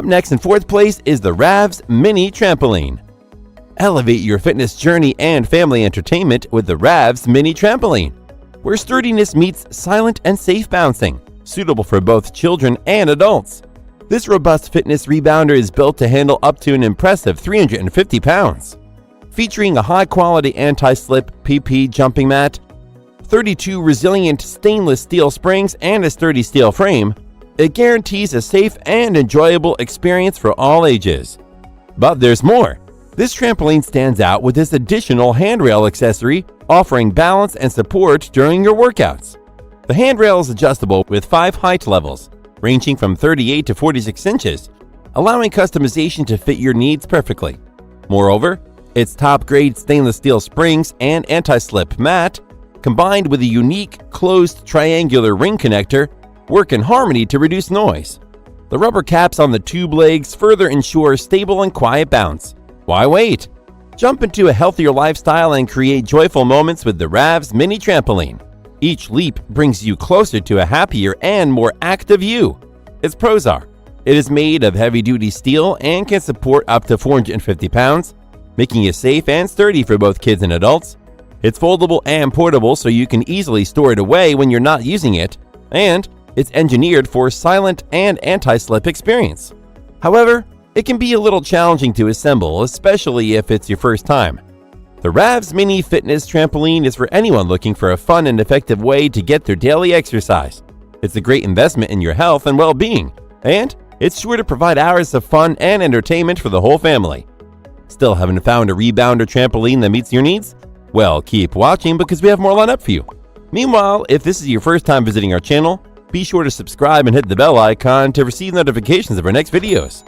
Up next in fourth place is the RAVS Mini Trampoline. Elevate your fitness journey and family entertainment with the RAVS Mini Trampoline, where sturdiness meets silent and safe bouncing, suitable for both children and adults. This robust fitness rebounder is built to handle up to an impressive 350 pounds. Featuring a high-quality anti-slip PP jumping mat, 32 resilient stainless steel springs, and a sturdy steel frame, it guarantees a safe and enjoyable experience for all ages. But there's more. This trampoline stands out with this additional handrail accessory, offering balance and support during your workouts. The handrail is adjustable with 5 height levels, ranging from 38 to 46 inches, allowing customization to fit your needs perfectly. Moreover, its top-grade stainless steel springs and anti-slip mat, combined with a unique closed triangular ring connector, work in harmony to reduce noise. The rubber caps on the tube legs further ensure stable and quiet bounce. Why wait? Jump into a healthier lifestyle and create joyful moments with the RAVS Mini Trampoline. Each leap brings you closer to a happier and more active you. Its pros are: it is made of heavy-duty steel and can support up to 450 pounds, making it safe and sturdy for both kids and adults. It's foldable and portable, so you can easily store it away when you're not using it, and it's engineered for silent and anti-slip experience. However, it can be a little challenging to assemble, especially if it's your first time. The RAVS Mini Fitness Trampoline is for anyone looking for a fun and effective way to get their daily exercise. It's a great investment in your health and well-being, and it's sure to provide hours of fun and entertainment for the whole family. Still haven't found a rebounder trampoline that meets your needs? Well, keep watching because we have more lined up for you. Meanwhile, if this is your first time visiting our channel, be sure to subscribe and hit the bell icon to receive notifications of our next videos.